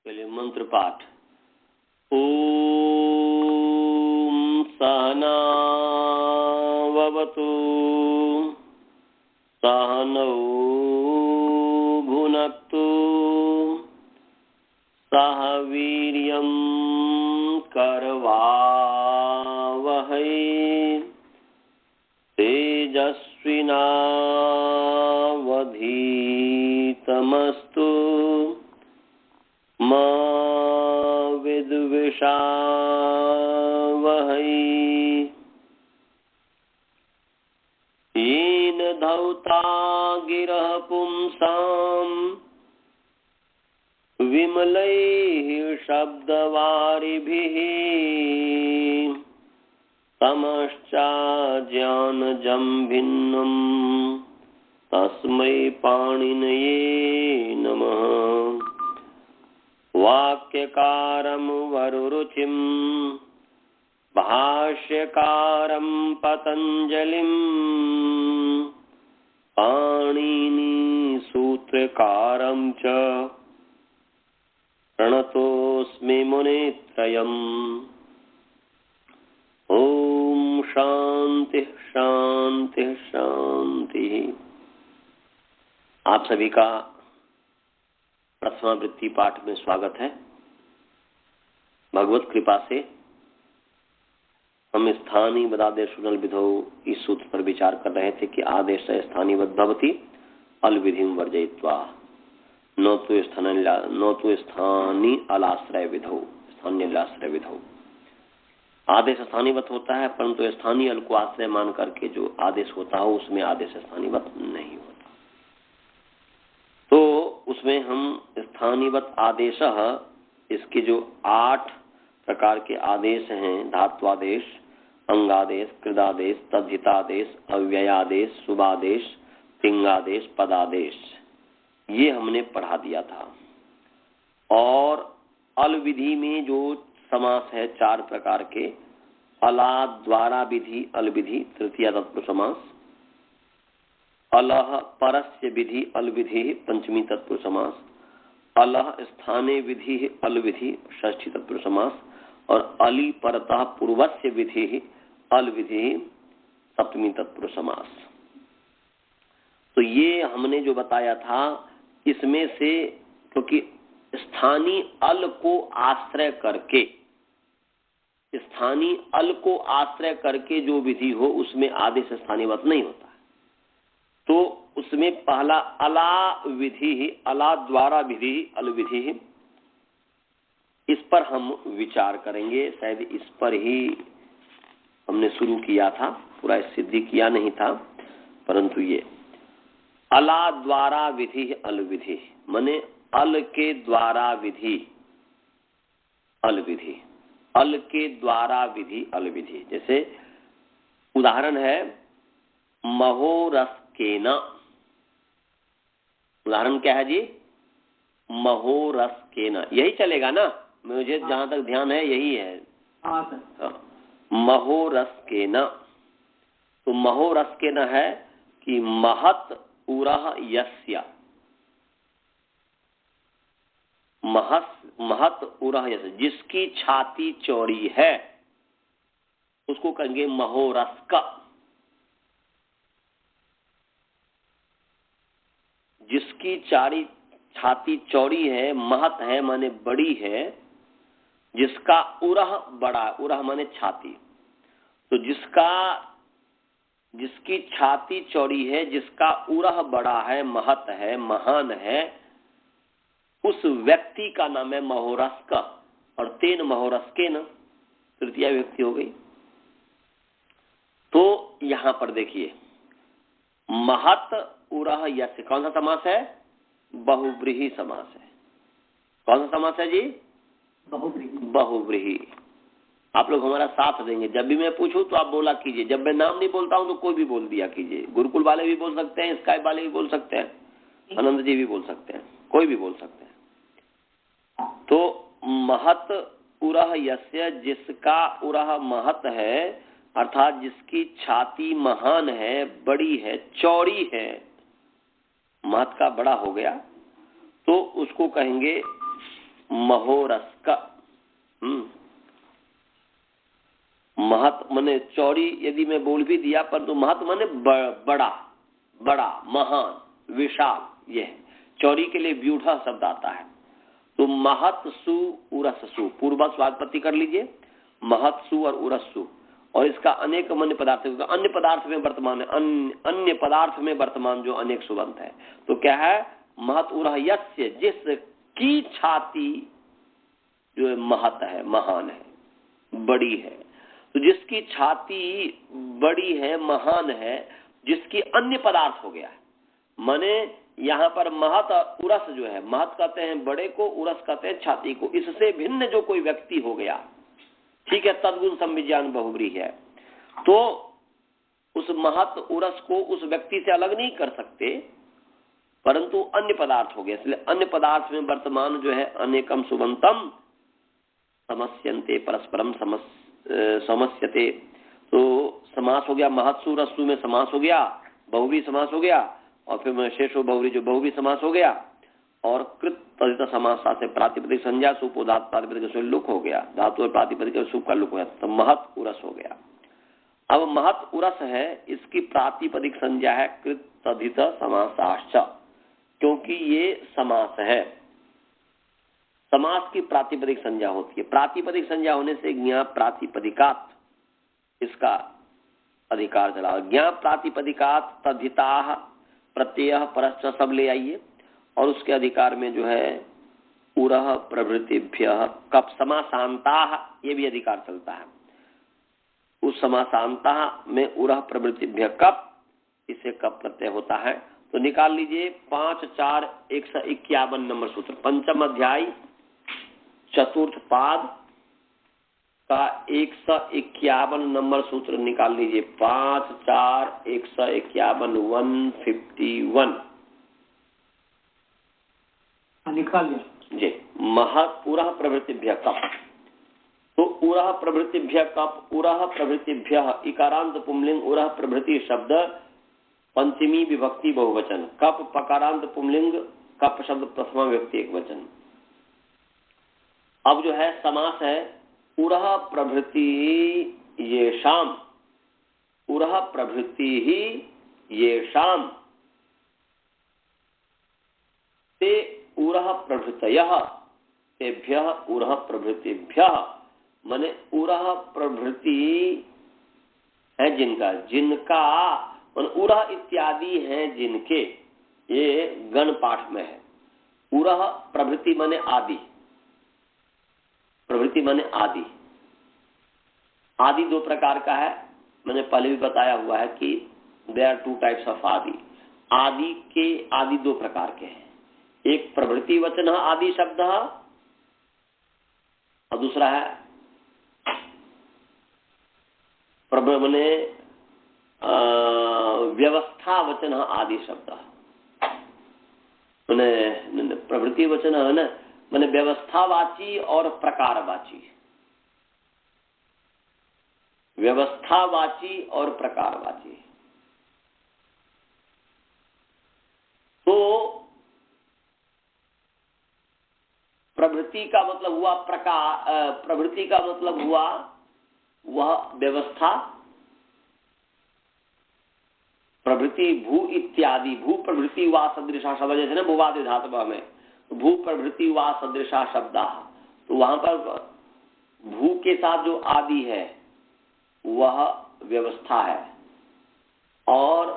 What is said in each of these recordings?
चलिए मंत्र पाठ। ओम सहना ववतु सहनौ भुनक्तु सह वीर्यं करवावहै तेजस्विनावधीतमस्तु मा विद्विषावहै। येन धौता गिरः पुंसां विमलैः शब्दवारिभिः तमश्चाज्ञानजं भिन्नं तस्मै पाणिनये नमः। वाक्यकारं वरुरुचिं भाष्यकारं पतञ्जलिं पाणिनि सूत्रकारं च प्रणतोऽस्मि मुनित्रयम्। ओम शांति शांति शांति। आप सभी का प्रथमावृत्ति पाठ में स्वागत है। भगवत कृपा से हम स्थानीय बदादेश विधौ इस सूत्र पर विचार कर रहे थे कि आदेश स्थानीयवद् भवति अलविधिं वर्जयित्वा न तो स्थानीय अलाश्रय विधौ स्थानीय अलाश्रय विधौ। आदेश स्थानीयवत होता है, परंतु स्थानीय अल को आश्रय मान करके जो आदेश होता है उसमें आदेश स्थानीयवत नहीं होता। तो उसमें हम स्थानीयवत आदेश, इसके जो 8 प्रकार के आदेश हैं, धात्वादेश, अंगादेश, कृदादेश, तद्धितादेश, अव्ययादेश, शुभादेश, पिंगादेश, पदादेश, ये हमने पढ़ा दिया था। और अल विधि में जो समास है 4 प्रकार के, अला द्वारा विधि अल विधि तृतीया तत्पुरुष समास, अलह परस्य विधि अल विधि पंचमी तत्पुरुष समास, अलह स्थाने विधि अल विधि षष्ठी तत्पुरुष समास, और अली परतः पूर्वस्य विधि अल विधि सप्तमी तत्पुरुष समास। तो ये हमने जो बताया था, इसमें से क्योंकि स्थानीय अल को आश्रय करके, स्थानीय अल को आश्रय करके जो विधि हो उसमें आदेश स्थानीयवत नहीं होता है। तो उसमें पहला अला विधि, अला द्वारा विधि अल विधि, इस पर हम विचार करेंगे। शायद इस पर ही हमने शुरू किया था, पूरा सिद्धि किया नहीं था, परंतु ये अला द्वारा विधि अल विधि माने अल के द्वारा विधि अल विधि, अल के द्वारा विधि अल विधि। जैसे उदाहरण है महोरस्केन। उदाहरण क्या है जी? महोरस्केन। यही चलेगा ना? मुझे जहां तक ध्यान है यही है। हाँ, महोरस्केन। तो महोरस्केन है कि महत उरह यस्य, महत उरह यस्य, जिसकी छाती चौड़ी है उसको कहेंगे महोरस्क। जिसकी छाती चौड़ी है, महत है माने बड़ी है, जिसका उरह बड़ा, उरह माने छाती, तो जिसकी छाती चौड़ी है, जिसका उरह बड़ा है, महत है, महान है, उस व्यक्ति का नाम है महोरस्क। और तेन महोरस्केन तृतीया व्यक्ति हो गई। तो यहां पर देखिए महत उरह यस्य कौन सा समास है? बहुव्रीहि समास है। कौन सा समास है जी? बहुव्रीहि। आप लोग हमारा साथ देंगे। जब भी मैं पूछूं तो आप बोला कीजिए, जब मैं नाम नहीं बोलता हूं तो कोई भी बोल दिया कीजिए। गुरुकुल वाले भी बोल सकते हैं, स्काइप वाले भी बोल सकते हैं, आनंद जी भी बोल सकते हैं, कोई भी बोल सकते हैं। तो महत उरह यस्य, जिसका उरह महत है, अर्थात जिसकी छाती महान है, बड़ी है, चौड़ी है, महत का बड़ा हो गया, तो उसको कहेंगे महोरस्क। महत माने चौड़ी यदि मैं बोल भी दिया, पर तो महत माने बड़ा, बड़ा, महान, विशाल। ये चौड़ी के लिए व्यूढ़ शब्द आता है। तो महत्सु उरससु, पूर्व स्वात्पत्ति कर लीजिए, महत्सु और उरससु, और इसका अनेक अन्य पदार्थ, अन्य पदार्थ में वर्तमान है, अन्य पदार्थ में वर्तमान जो अनेक सुबंत है। तो क्या है? महत उरह यस्य, जिसकी छाती जो है महत है, महान है, बड़ी है। तो जिसकी छाती बड़ी है, महान है, जिसकी अन्य पदार्थ हो गया है। माने यहाँ पर महत और उरस जो है, महत कहते हैं बड़े को, उरस कहते हैं छाती को, इससे भिन्न जो कोई व्यक्ति हो गया, ठीक है, तद्गुण संविज्ञान बहुब्रीहि है, तो उस महत उरस को उस व्यक्ति से अलग नहीं कर सकते, परंतु अन्य पदार्थ हो गया। इसलिए अन्य पदार्थ में वर्तमान जो है अनेकम सुबंतम समस्यन्ते परस्परम समस्यते। तो समास हो गया, महत्सु रस्सु में समास हो गया, बहुव्रीहि समास हो गया, और फिर शेषो बहुव्रीहि जो बहुव्रीहि समास हो गया, और कृत तदित समास से प्रातिपदिक संज्ञा सुप धातु प्रातिपदिक से लुक हो गया, धातु और प्रातिपदिक सुप का लुक हो गया, तो महत उरस हो गया। अब महत उरस है, इसकी प्रातिपदिक संज्ञा है कृत तदित समासाश्च, क्योंकि ये समास है। समास की प्रातिपदिक संज्ञा होती है। प्रातिपदिक संज्ञा होने से ज्ञा प्रातिपदिकात इसका अधिकार चला। ज्ञा प्रातिपदिकात तद्धिता प्रत्यय परश्च सब ले आइए, और उसके अधिकार में जो है उरह प्रभृतिभ्य कप समासांता, ये भी अधिकार चलता है। उस समासांता में उरह प्रभृतिभ्य कप, इसे कप प्रत्यय होता है। तो निकाल लीजिए 5, 4, 151 नंबर सूत्र, पंचम अध्याय चतुर्थ पाद का 151 नंबर सूत्र निकाल लीजिए। 5, 4, 151, 151 निकाल लिया जी। महत उरह प्रभृतिभ्य कप, तो उरह प्रभृतिभ्य कप, उरह प्रभृतिभ्य इकारांत पुंलिंग उरह प्रभृति शब्द पंचमी विभक्ति बहुवचन, कप पकारांत पुंलिंग कप शब्द प्रथमा विभक्ति एक वचन। अब जो है समास है उरह प्रभृति ये शाम, उरह प्रभृति ही ये शाम ते उरह प्रभृतयः तेभ्यः उरह प्रभृतिभ्यः, माने उरह प्रभृति है जिनका, जिनका उरह इत्यादि हैं जिनके, ये गण पाठ में है। उरह प्रभृति माने आदि, प्रभृति माने आदि। आदि दो प्रकार का है, मैंने पहले भी बताया हुआ है कि देयर आर 2 टाइप्स ऑफ आदि। आदि के आदि दो प्रकार के हैं, एक प्रभृति वचन आदि शब्द, और दूसरा है माने व्यवस्था वचन आदि शब्द। मैंने प्रभृति वचन है ना, मैंने व्यवस्थावाची और प्रकारवाची, व्यवस्थावाची और प्रकारवाची। तो प्रभृति का मतलब हुआ प्रकार, प्रभृति का मतलब हुआ वह व्यवस्था, प्रभृति भू इत्यादि, भू प्रभृति वा सदृशा शब्द, जैसे ना भूवादि धातु में भू प्रभृति वा सदृशा शब्द, तो वहां पर भू के साथ जो आदि है वह व्यवस्था है, और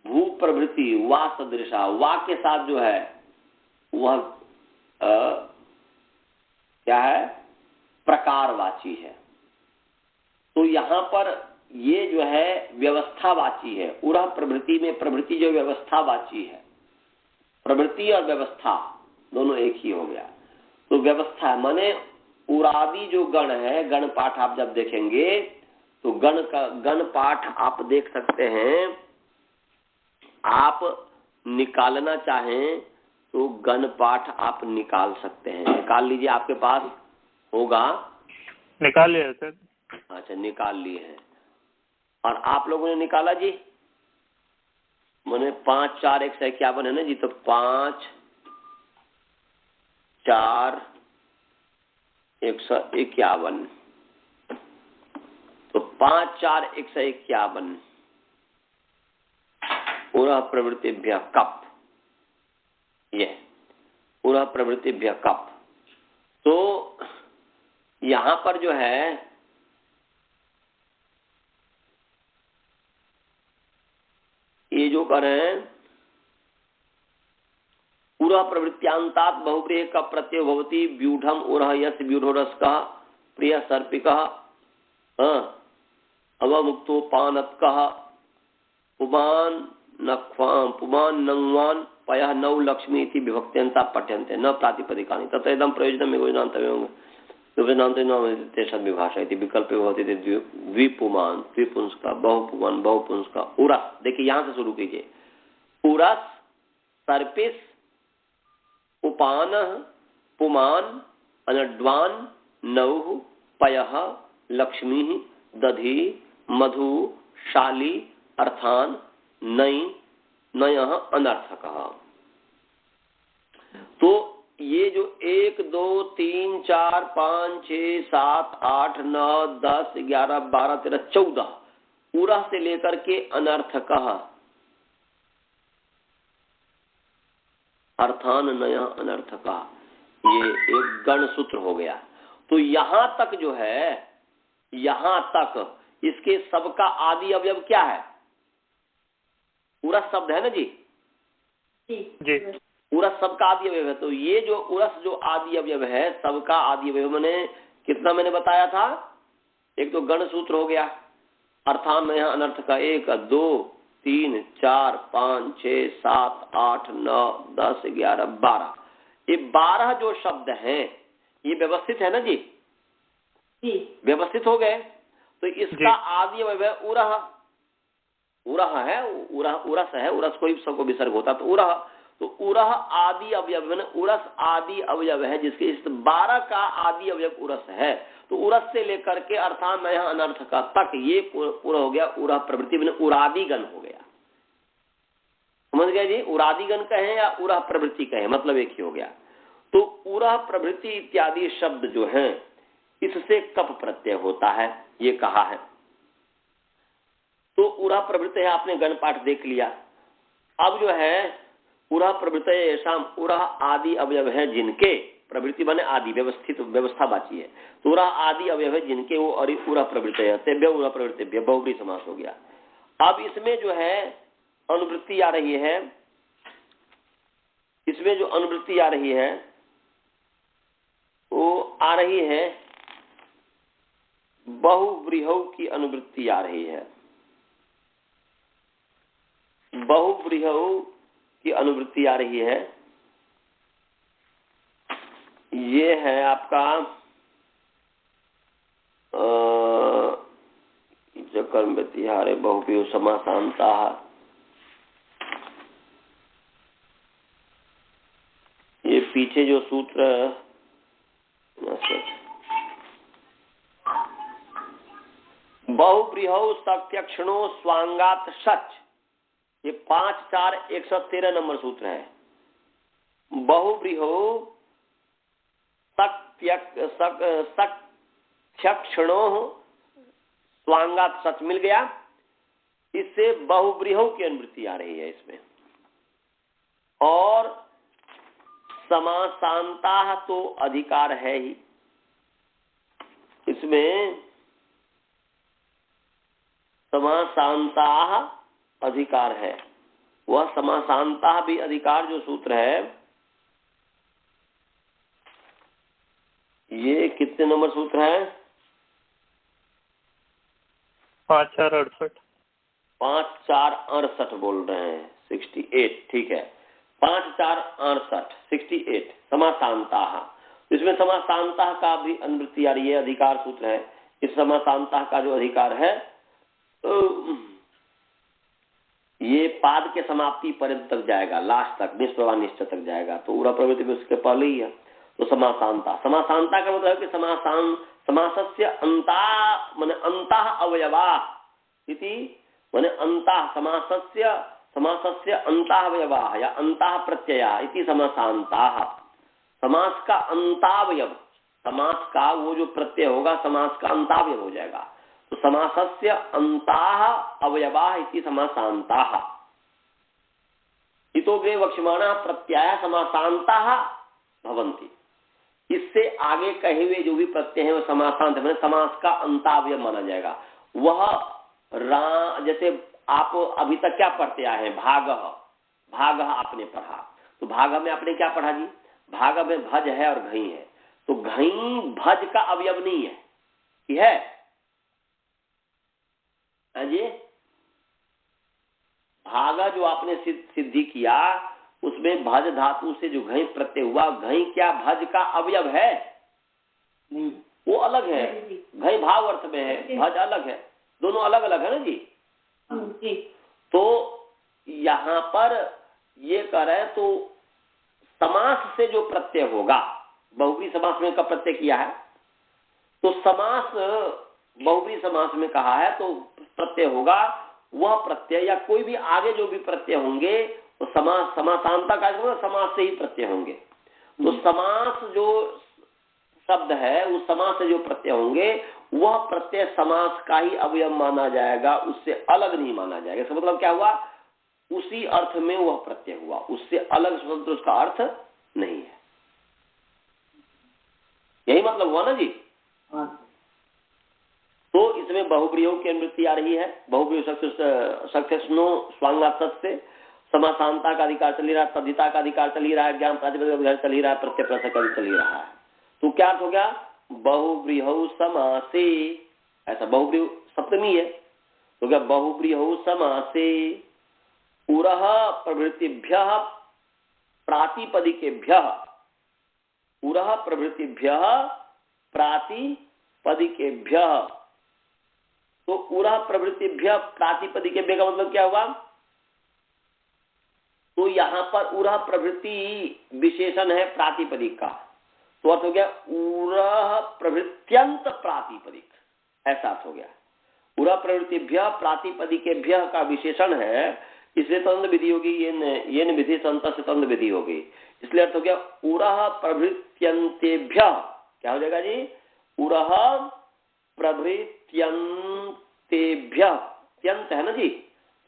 भू प्रभृति वा सदृशा वा के साथ जो है वह क्या है, प्रकारवाची है। तो यहां पर ये जो है व्यवस्थावाची है। उरह प्रभृति में प्रभृति जो व्यवस्थावाची है, प्रवृत्ति और व्यवस्था दोनों एक ही हो गया। तो व्यवस्था माने उरादि जो गण है, गण पाठ आप जब देखेंगे तो गण का गण पाठ आप देख सकते हैं। आप निकालना चाहें तो गण पाठ आप निकाल सकते हैं, निकाल लीजिए, आपके पास होगा। निकाल लिया सर। अच्छा, निकाल लिए हैं। और आप लोगों ने निकाला जी? मैंने 5, 4, 151 है ना जी, तो 5, 4 151, तो 5 4 151 उरः प्रवृत्तिभ्यः कप, ये उरः प्रवृत्तिभ्यः कप। तो यहां पर जो है ये जो कर रहे हैं उरः प्रवृत्त्यांतात् बहुव्रीहि का प्रत्यय भवति व्यूढ़म उरः यस्य व्यूढ़ोरस्कः प्रिय सर्पिकः अवमुक्तो पानत्कः पुमान नंगवान पयः नौ लक्ष्मी इति विभक्त्यन्ता पठ्यन्ते न प्रातिपदिकानि तत्र इदं प्रयोजनं योजनान्तव्यं विभाषा इति विकल्प भवति द्विपुमान द्विपुंस्का बहुपुमान बहुपुंस्का उरस। देखिए यहां से शुरू कीजिए। उरस सर्पिस उपान पुमान अनड्वान नौ पयः लक्ष्मी दधि मधु शाली अर्थान नई नयः अनर्थकः। तो ये जो 1 2 3 4 5 6 7 8 9 10 11 12 13 14 उरह से लेकर के अनर्थकः अर्थान नयः अनर्थकः, ये एक गण सूत्र हो गया। तो यहां तक जो है, यहां तक इसके सबका आदि अवयव क्या है? उरस शब्द है ना जी? जी। उरस सबका आदि अवयव है। तो ये जो उरस जो आदि अवयव है, सबका आदि अवयव मैंने कितना मैंने बताया था? एक तो गण सूत्र हो गया, अर्थान में यहाँ अनर्थ का 1 2 3 4 5 6 7 8 9 10 11 12, ये 12 जो शब्द हैं ये व्यवस्थित है ना जी? व्यवस्थित हो गए। तो इसका आदि अवयव उरह, उरह है, उरस है, उरस कोई सबको विसर्ग होता तो उरह। तो उरह आदि अवयव है, उरस आदि अवयव है, जिसके इस 12 का आदि अवयव उरस है। तो उरस से लेकर के अर्थान में अनर्थ का तक ये पूरा हो गया उरह प्रवृत्ति, मैंने उरादिगण हो गया। समझ गए जी? उरादिगण कहें या उरह प्रवृत्ति कहें, मतलब एक ही हो गया। तो उरह प्रवृत्ति इत्यादि शब्द जो हैं इससे कप प्रत्यय होता है, ये कहा है। तो उरह प्रवृत्ति है, आपने गण पाठ देख लिया। अब जो है उरह प्रवृत्ति ऐसा उरह आदि अवयव है जिनके, प्रवृत्ति बने आदि, व्यवस्थित व्यवस्था बाची है। तो उरह आदि अवयव है जिनके वो उरह प्रवृत्ति है, तेभ्य उरह प्रवृत्ति बहुव्रीहि समास हो गया। अब इसमें जो है अनुवृत्ति आ रही है, इसमें जो अनुवृत्ति आ रही है वो आ रही है बहुव्रीहौ की अनुवृत्ति आ रही है, बहुव्रीहौ की अनुवृत्ति आ रही है। ये है आपका कर्म व्यतिहारे बहुव्रीहौ समासांता। ये पीछे जो सूत्र बहुव्रीहौ सत्यक्षणो स्वांगात सच, ये 5 4 113 नंबर सूत्र है। बहुव्रीहौ सत्यक्षणो स्वांगात सच मिल गया, इससे बहुव्रीहौ की अनुवृत्ति आ रही है इसमें। और समासांता तो अधिकार है ही इसमें, समासांता अधिकार है। वह समासांता भी अधिकार जो सूत्र है, ये कितने नंबर सूत्र है? 5 4 68, 5 4 68 बोल रहे हैं, 68 ठीक है। 5 4 68 68 समासांता। इसमें समासांता का भी अनुवृत्ति आ रही है, अधिकार सूत्र है। इस समासांता का जो अधिकार है तो ये पाद के समाप्ति पर्यंत तक जाएगा, लास्ट तक निष्प्रभा निश्चय तक जाएगा। तो उरह प्रवृत्ति भी उसके पहले ही है। तो समासांता, समासांता का मतलब है कि समासस्य अंता माने अंतः अवयवा इति, माने अंतः समासस्य अंतः अवयवा या अंतः प्रत्यया इति समासांता। समास का अंतावयव, समास का वो जो प्रत्यय होगा समास का अंतावयव हो जाएगा। तो समासस्य अंताः अवयवाः इति समासान्ताः। इतोपि वक्ष्यमाणः प्रत्ययाः समासान्ताः भवन्ति। इससे आगे कहे हुए जो भी प्रत्यय है वो समासांत है, समास का अंतावयव माना जाएगा। वह जैसे आप अभी तक क्या पढ़ते आए हैं, भागः, भागः आपने पढ़ा, तो भागः में आपने क्या पढ़ा जी, भागः में भज है और घई है, तो घई भज का अवयव नहीं है, कि है जी। भागा जो आपने सिद्धि किया उसमें भज धातु से जो घई प्रत्यय हुआ, घई क्या भज का अवयव है? नहीं, वो अलग है। घई भाव अर्थ में है, भज अलग है, दोनों अलग अलग है ना जी। तो यहाँ पर ये करें तो समास से जो प्रत्यय होगा, बहुव्रीहि समास में का प्रत्यय किया है, तो समास बहुव्रीहि समास में कहा है तो प्रत्यय होगा, वह प्रत्यय या कोई भी आगे जो भी प्रत्यय होंगे तो समास, समासांता का समास से ही प्रत्यय होंगे। तो समास जो शब्द है उस समास से जो प्रत्यय होंगे वह प्रत्यय समास का ही अवयव माना जाएगा, उससे अलग नहीं माना जाएगा। इसका मतलब क्या हुआ, उसी अर्थ में वह प्रत्यय हुआ, उससे अलग स्वतंत्र उसका अर्थ नहीं है। यही मतलब हुआ ना जी। तो इसमें बहुब्रीहि की अनुवृत्ति आ रही है। बहुब्रीहि सक्सेसनो स्वांगात से समासांता का अधिकार चल ही रहा है, तद्धिता का अधिकार चल ही रहा है, ज्ञान प्रातिपदिक का अधिकार चल ही रहा है, प्रत्यय प्रसंग का चल ही रहा है। तो क्या अर्थ हो गया, बहुब्रीहि समासे, ऐसा बहुब्रीहि सप्तमी है तो क्या बहुब्रीहि समासे पुरः प्रभृतिभ्यः प्रातिपदिकेभ्यः, पुरः प्रभृतिभ्यः प्रातिपदिकेभ्यः। तो उरः प्रभृतिभ्यः प्रातिपदिकेभ्यः का मतलब क्या हुआ, तो यहां पर उरः प्रभृति विशेषण है प्रातिपदिक का, तो अर्थ हो गया उरः प्रभृत्यंत प्रातिपदिक, ऐसा अर्थ हो गया। उरः प्रभृतिभ्यः प्रातिपदिकेभ्यः का विशेषण है, इसलिए तंद विधि होगी, ये विधि संत से तंद विधि होगी, इसलिए अर्थ हो गया उरः प्रभृत्यंतेभ्यः। क्या हो जाएगा जी, उरः प्रभृत्यंतेभ्यः, त्यंत है ना जी,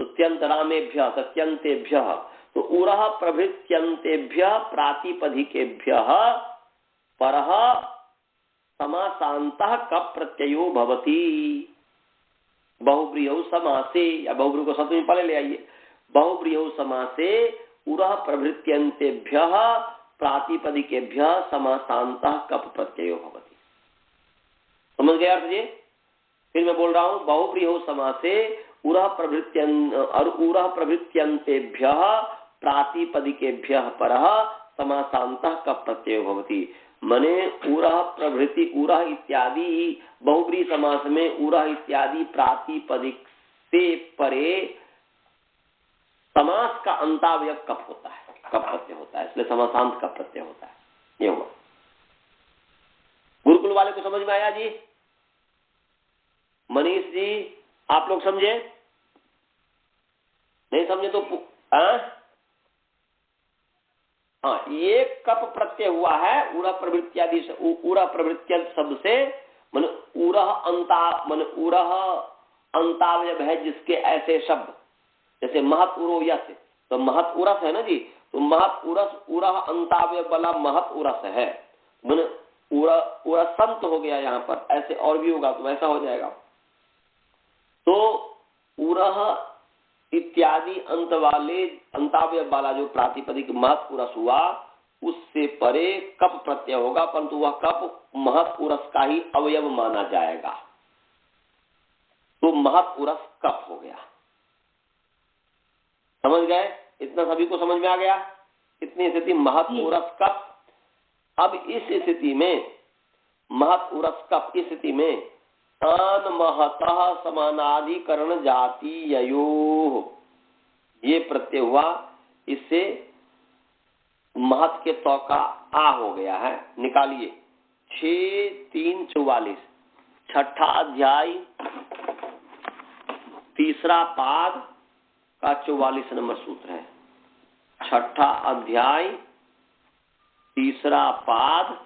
तो त्यंत रामेभ्यः त्यंतेभ्यः, तो उरः प्रभृत्यंतेभ्यः प्रातिपदिकेभ्यः परः समासान्तः कप प्रत्ययो भवति। बहुब्रीहि समासे, या बहुब्रीहि को सप्तमी पहले ले आइए, बहुब्रीहि समासे उरः प्रभृत्यंतेभ्यः प्रातिपदिकेभ्यः समासान्तः कप प्रत्ययो भवति। समझ गए अर्थ जी। फिर मैं बोल रहा हूं, बहुब्रीहि समासे उरः प्रभृत्यंतेभ्यः प्रातिपदिकेभ्यः परः समासान्तः कप प्रत्ययो भवति। मने उरः प्रभृति, उरः इत्यादि बहुब्रीहि समास में उरः इत्यादि प्रातिपदिक से परे समास का अंतावयव कप होता है, कप प्रत्यय होता है, इसलिए समासांत का प्रत्यय होता है। ये हुआ। गुरुकुल वाले को समझ में आया जी? मनीष जी आप लोग समझे? नहीं समझे तो हाँ, ये कप प्रत्यय हुआ है उरः प्रभृत्यादि, उरः प्रभृत्यंत शब्द से, मन उरः अंता, मन उरः अंतावयव है जिसके ऐसे शब्द, जैसे महत उरो यस, तो महत उरस है ना जी, तो महत उरस उरः अंतावयव वाला महत उरस है, मन उरसंत हो गया यहाँ पर, ऐसे और भी होगा तो वैसा हो जाएगा। तो उरः इत्यादि अंत वाले अंतावयव वाला जो प्रातिपदिक महत उरस हुआ उससे परे कप प्रत्यय होगा, परंतु वह कप महत उरस का ही अवयव माना जाएगा, तो महत उरस कप हो गया। समझ गए? इतना सभी को समझ में आ गया? इतनी स्थिति महत उरस कप। अब इस स्थिति में महत उरस कप, इस स्थिति में अनमहतः समानाधिकरण जातीययोः, ये प्रत्यय हुआ, इससे महत के तौ का आ हो गया है, निकालिए। 6-3-44 छठा अध्याय तीसरा पाद का 44 नंबर सूत्र है। छठा अध्याय तीसरा पाद,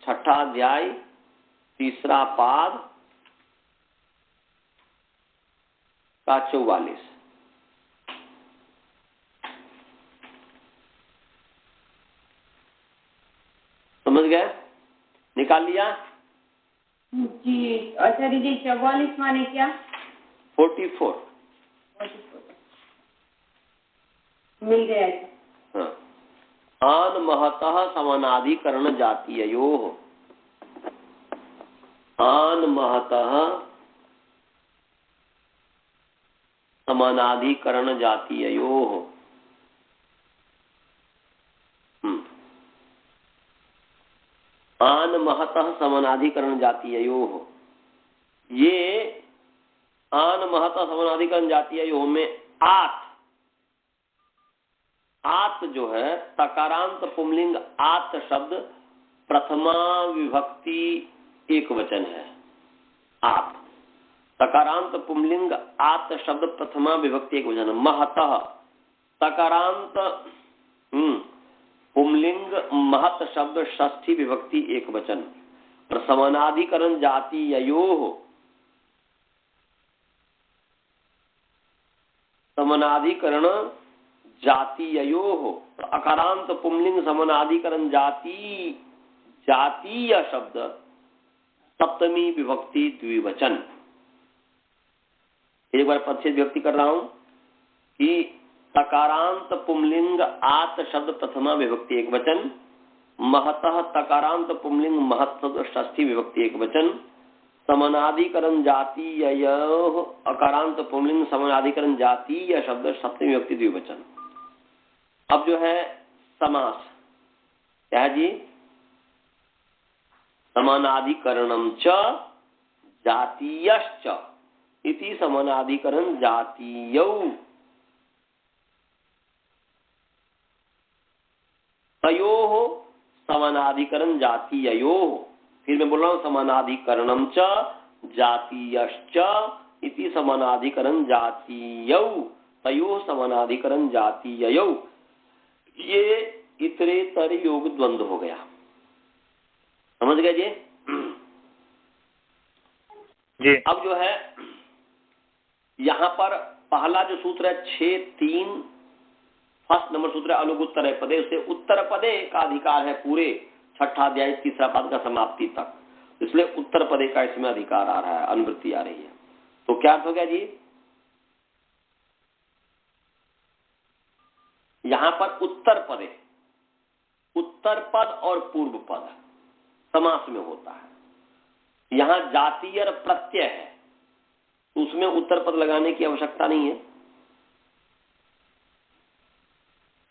छठा अध्याय, तीसरा पाद का 44। समझ गए? निकाल लिया जी। आचार्य जी 44 माने क्या? 44 मिल गया। हाँ। आन महतः समानाधिकरण जातीययोः, आन महतः समानाधिकरण जातीययोः। आन महतः समानाधिकरण जातीययोः, ये आन महतः समानाधिकरण जातीययोः में आत जो है, तकारांत पुंलिंग आत शब्द प्रथमा विभक्ति एक वचन है। आत तकारांत पुंलिंग आत शब्द प्रथमा विभक्ति एक वचन है। महतः तकारांत पुंलिंग महत शब्द षष्ठी विभक्ति एक वचन। और समानाधिकरण जातीययोः, समानाधिकरण जातीययोः, अकारांत पुंलिंग समानाधिकरण जातीय शब्द सप्तमी विभक्ति द्विवचन। एक बार पदच्छेद विभक्ति कर रहा हूं कि तकारांत पुंलिंग आत शब्द प्रथमा विभक्ति एक वचन, महतः तकारांत पुंलिंग महत शब्द षष्ठी विभक्ति एक वचन, समानाधिकरण जातीययोः अकारांत पुंलिंग समानाधिकरण जातीय शब्द सप्तमी विभक्ति द्विवचन। अब जो है समास क्या है जी? समानाधिकरणम च जातीयश्च इति समानाधिकरण जातीयौ तयोः समानाधिकरण जातीययोः। फिर मैं बोल रहा हूं समानाधिकरणम च जातीयश्च इति समानाधिकरण जातीयौ तयोः समानाधिकरण जातीयौ। ये इतरेतर योग द्वंद्व हो गया। समझ गए जी? जी। अब जो है यहां पर पहला जो सूत्र है 6-3 फर्स्ट नंबर सूत्र है अलुग उत्तर पदे, उसे उत्तर पदे का अधिकार है पूरे छठा अध्याय तीसरा पद का समाप्ति तक, इसलिए उत्तर पदे का इसमें अधिकार आ रहा है, अनुवृत्ति आ रही है। तो क्या अर्थ हो गया जी? यहां पर उत्तर पदे, उत्तर पद और पूर्व पद समास में होता है। यहां जातीय प्रत्यय है तो उसमें उत्तर पद लगाने की आवश्यकता नहीं है।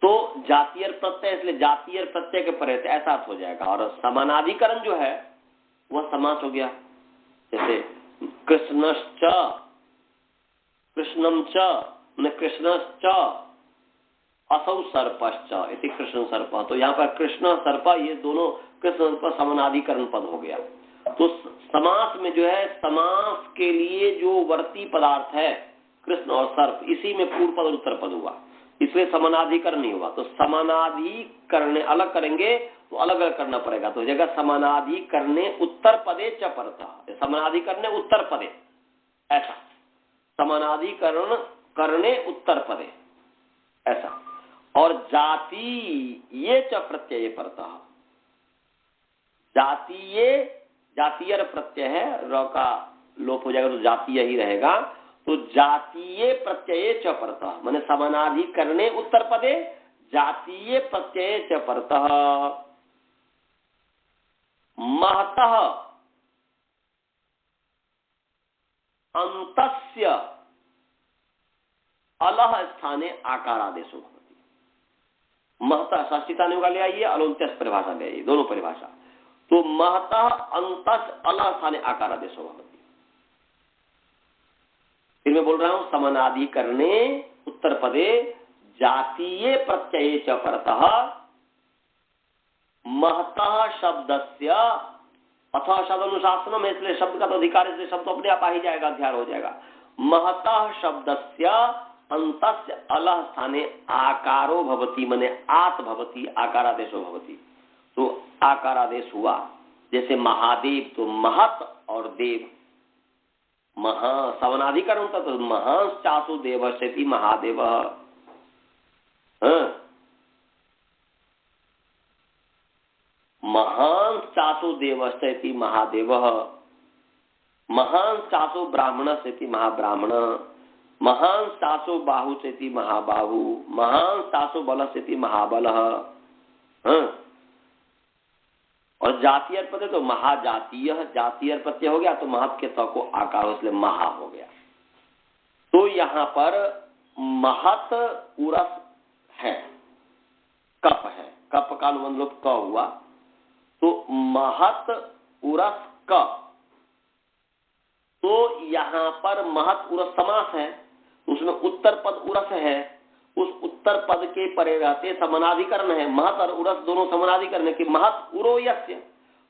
तो जातीय प्रत्यय, इसलिए जातीय प्रत्यय के परे ऐसा अर्थ हो जाएगा। और समानाधिकरण जो है वह समास हो गया। जैसे कृष्णश्च, कृष्णम च, कृष्णश्च असौ सर्पश्च इति कृष्ण सर्प। तो यहाँ पर कृष्ण सर्प ये दोनों कृष्ण सर्प समानाधिकरण पद हो गया। तो समास में जो है, समास के लिए जो वर्ती पदार्थ है कृष्ण और सर्प, इसी में पूर्व पद और उत्तर पद हुआ, इसलिए समानाधिकरण नहीं हुआ। तो समानाधिकरण अलग करेंगे तो अलग अलग करना पड़ेगा। तो जगह समानाधिकरणे उत्तर पदे च परतः, समानाधिकरणे उत्तर पदे, ऐसा समानाधिकरण करने उत्तर पदे ऐसा। और जाति ये च प्रत्यय परतः, जातीय जातीय प्रत्यय है, र का लोप हो जाएगा तो जातीय ही रहेगा। तो जातीय प्रत्यय च परतः माने समानाधिकरणे उत्तर पदे जातीय प्रत्यय च परतः महतः अंतस्य अलह स्थाने आकारादेशो भवति। महतः षष्ठीता ने ले आइए, अलोन्त्यस परिभाषा ले आइए, दोनों परिभाषा। तो महतः अंतस अलह स्थाने आकारादेशो भवति। फिर मैं बोल रहा हूं समानाधिकरणे उत्तर पदे जातीय प्रत्यय च परतः महतः शब्दस्य, अथवा शब्द अनुशासन में, इसलिए शब्द का तो अधिकार, इसलिए शब्द तो अपने आप आ ही जाएगा, अध्यार हो जाएगा। महतः शब्दस्य अंतस्य अलः स्थाने आकारो भवति मने आत भवति आकारादेशो भवति। तो आकारादेश हुआ, जैसे महादेव तो महत और देव महा सवनाधिकरण होता तो महांस चासु देवस्यति महादेव। महांस चासु देवस्यति महादेव, महांस चासु ब्राह्मणस्यति महाब्राह्मण, महांस चासु बाहु सेति महाबाहु, महांस चासु बल सेति महाबल। और जातीय प्रत्यय तो महाजातीय, जातीय प्रत्यय हो गया तो महत के त को आकार हो, इसलिए महा हो गया। तो यहाँ पर महत उरस है, कप है, कप का अनुबंध लोप क हुआ, तो महत उरस क। तो यहाँ पर महत उरस समास है, उसमें उत्तर पद उरस है, उस उत्तर पद के परे रहते समानाधिकरण है। महत और उरस दोनों समानाधिकरण है कि महत उरो यस्य।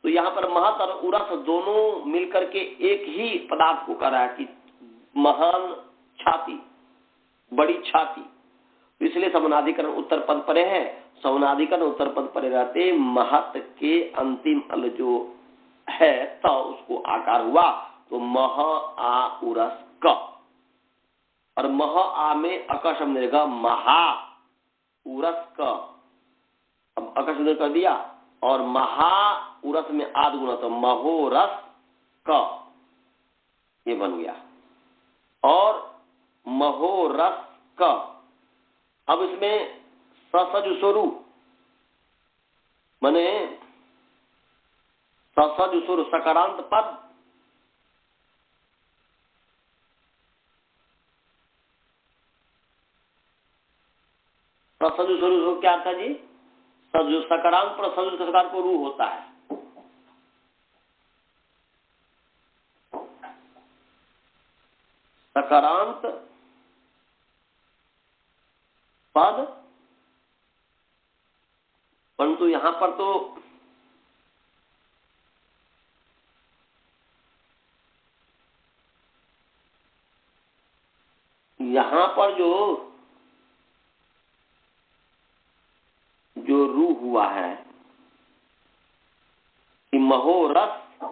तो यहाँ पर महत और उरस दोनों मिलकर के एक ही पदार्थ को कर रहा है कि महान छाती, बड़ी छाती। तो इसलिए समानाधिकरण उत्तर पद परे है, समानाधिकरण उत्तर पद परे रहते महत के अंतिम अल जो है तो उसको आकार हुआ, तो मह आ उरस क। और मह आ में अक शब्द रहेगा महा उरस क। अब अक शब्द कर दिया और महा उरस में आद गुना तो महोरस क, ये बन गया। और महोरस क। अब इसमें ससज स्वरू माने ससज स्वरू सकारांत पद, सजु स्वरूप क्या था जी? सजु सकारांत पर सजु सकार को रू होता है। सकारांत पद, परंतु यहां पर तो यहां पर जो रू हुआ है कि महोरस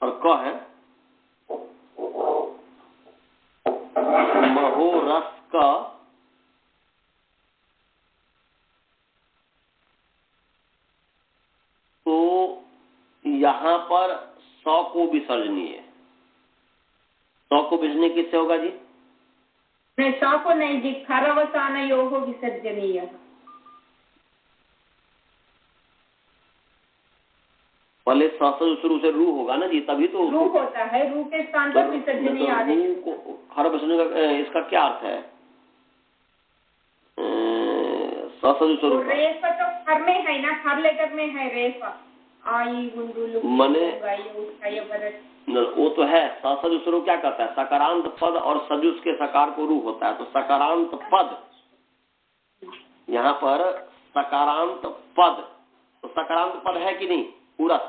और क है, महोरस का तो यहां पर सौ को विसर्जनीय, सौ को विसर्जनीय किससे होगा जी? नहीं, सौ को नहीं जी, खरवसान योग विसर्जनीय। पहले शुरू से रू होगा ना जी, तभी तो रू होता है, रू के स्थान पर विसर्जनीय आदेश। खर विसर्जन का इसका क्या अर्थ है? स्वरूप रेफ तो खर में है ना, खर लेकर में है रेफ आई गुंडुलु मने वो तो है। ससज स्वरूप क्या करता है? सकारांत पद और सजुस के सकार को रू होता है। तो सकारांत पद, यहाँ पर सकारांत पद, तो सकारांत पद है कि नहीं? उरस,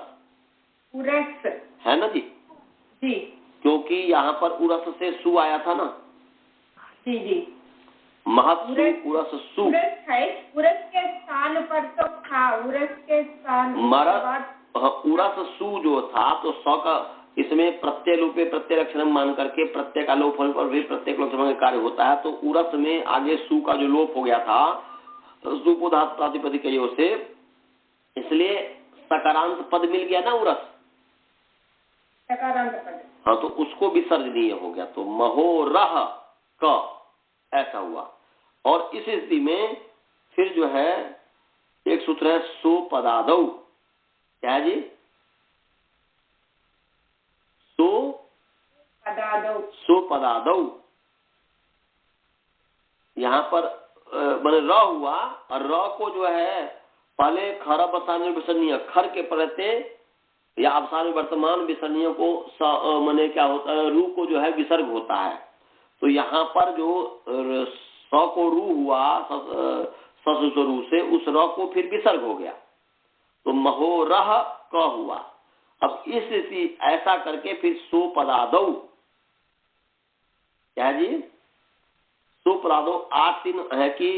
उरस है ना जी? जी, क्योंकि यहाँ पर उरस से सु आया था ना जी जी। महत्सु उरस सु, उरस है, उरस के स्थान पर तो था, उरस के स्थान उरस सु जो था तो सौ का इसमें प्रत्यय लोपे प्रत्यय लक्षण मान करके प्रत्यय का लोप होने पर भी प्रत्येक लक्षण का कार्य होता है। तो उरस में आगे सु का जो लोप हो गया था सुपोधात प्रातिपदिक से, इसलिए सकारांत पद मिल गया ना उरस, सकारांत पद। हाँ, तो उसको विसर्जनीय हो गया। तो महोरह क ऐसा हुआ। और इस स्थिति में फिर जो है एक सूत्र है सो पदादौ। क्या है जी? सो पदादौ। यहाँ पर मैंने र हुआ और र को जो है पहले खर अवसान विसर्जनीय, खर के प्रत्यय या अवसान वर्तमान विसर्जनीय को मैंने क्या होता है? रू को जो है विसर्ग होता है। तो यहाँ पर जो स को रू हुआ ससुरू से, उस र को फिर विसर्ग हो गया, तो महोरह क हुआ। अब इस स्थिति ऐसा करके फिर सो पदादौ, क्या जी? तो पदादो 8 3 है कि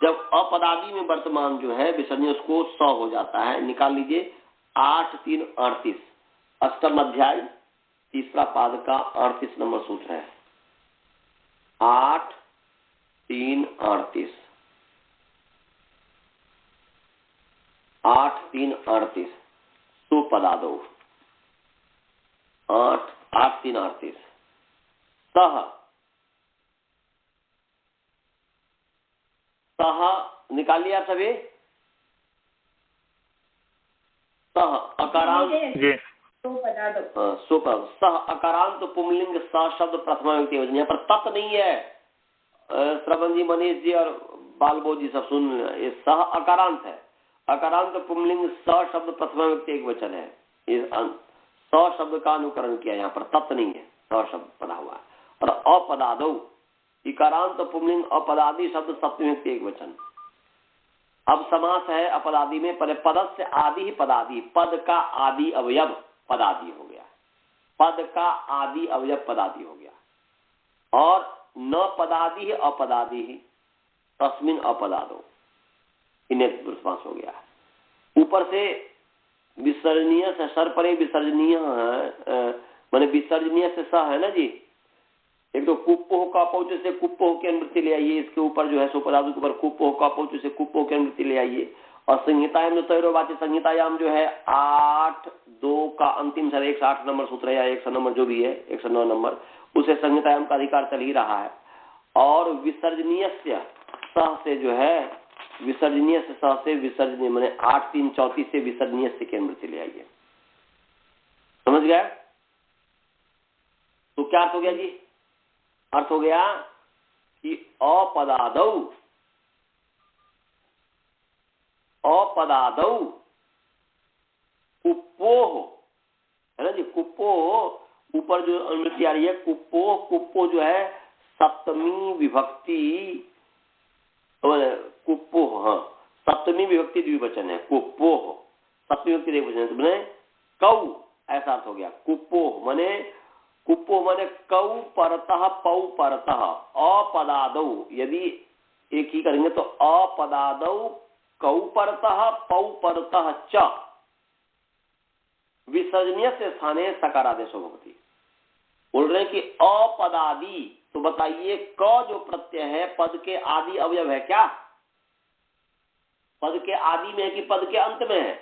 जब अपदादी में वर्तमान जो है विसर्जनीय उसको 100 हो जाता है। निकाल लीजिए 8 3 38 अष्टम अध्याय तीसरा पाद का 38 नंबर सूत्र है। 8 3 38 8 3 38 तो पदादो 8 3 38 सह निकाल लिया सभी। सह अकारांत जी सह अकारांत पुंलिंग स शब्द प्रथमा व्यक्ति वचन। यहाँ पर तत् नहीं है। श्रवण जी, मनीष जी और बालबो जी सब सुन, ये सह अकारांत है। अकारांत पुंलिंग स शब्द प्रथमा व्यक्ति एक वचन है। इस स शब्द का अनुकरण किया, यहाँ पर तत् नहीं है, स शब्द पढ़ा हुआ है। और अपदादो इकारांत पुंलिंग अपदादि शब्द सप्तमी व्यक्ति एक वचन। अब समास है अपदादि में, पहले पदस्य आदि ही पदादि, पद का आदि अवयव पदादि हो गया, पद का आदि अवयव पदादि हो गया। और न पदादि ही अपदादि ही तस्मिन अपदादो, इन्हें समास हो गया। ऊपर से विसर्जनीय से सर परे विसर्जनीय माने विसर्जनीय से स है ना जी। एक तो कुप्पोह का पौच से कुप्पोह की अनुवृत्ति ले आइए, इसके ऊपर जो है सोपदादु के ऊपर कुप्पोह का पौच से कुप्पोह की अनुवृत्ति ले आइए। और संहितायाम जो तैरोवाची संहितायाम जो है 8 2 का अंतिम सर 108 नंबर सूत्र है या 100 नंबर जो भी है 109 नंबर, उसे संहितायाम का अधिकार चल ही रहा है। और विसर्जनीय से जो है विसर्जनीय से स से विसर्जनीय मैंने 8 3 34 से विसर्जनीय से की अनुवृत्ति ले आइए। समझ गया? तो क्या अर्थ हो गया जी? अर्थ हो गया कि अपदादौ कुप्पोह है ना जी। कुप्पोह ऊपर जो अनुवृत्ति आ रही है कुप्पोह जो है सप्तमी विभक्ति, कुप्पोह, हाँ सप्तमी विभक्ति द्विवचन है। कुप्पोह सप्तमी विभक्ति द्विवचन तो मैंने कौ, ऐसा अर्थ हो गया। कुप्पोह माने कौ परतः पौ परतः अपदादौ, यदि एक ही करेंगे तो अपदादौ कौ परतः पौ परतः च विसर्जनीय से स्थाने सकारादेशो भवति। बोल रहे हैं कि अपदादि, तो बताइए क जो प्रत्यय है पद के आदि अवयव है क्या? पद के आदि में है कि पद के अंत में है?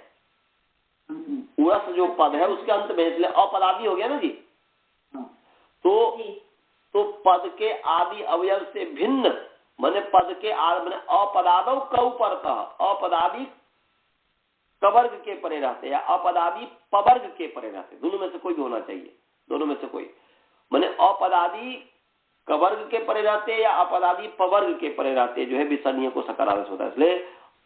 उरस जो पद है उसके अंत में, इसलिए अपदादि हो गया ना जी। तो पद के आदि अवयव से भिन्न माने पद के माने अपदादौ कौ परतः, अपदादि कवर्ग के परे रहते या अपदादि पवर्ग के परे रहते, दोनों में से कोई भी होना चाहिए, दोनों में से कोई। माने अपदादि कवर्ग के परे रहते या अपदादि पवर्ग के परे रहते जो है विसर्जनीय को सकारादेश होता है। इसलिए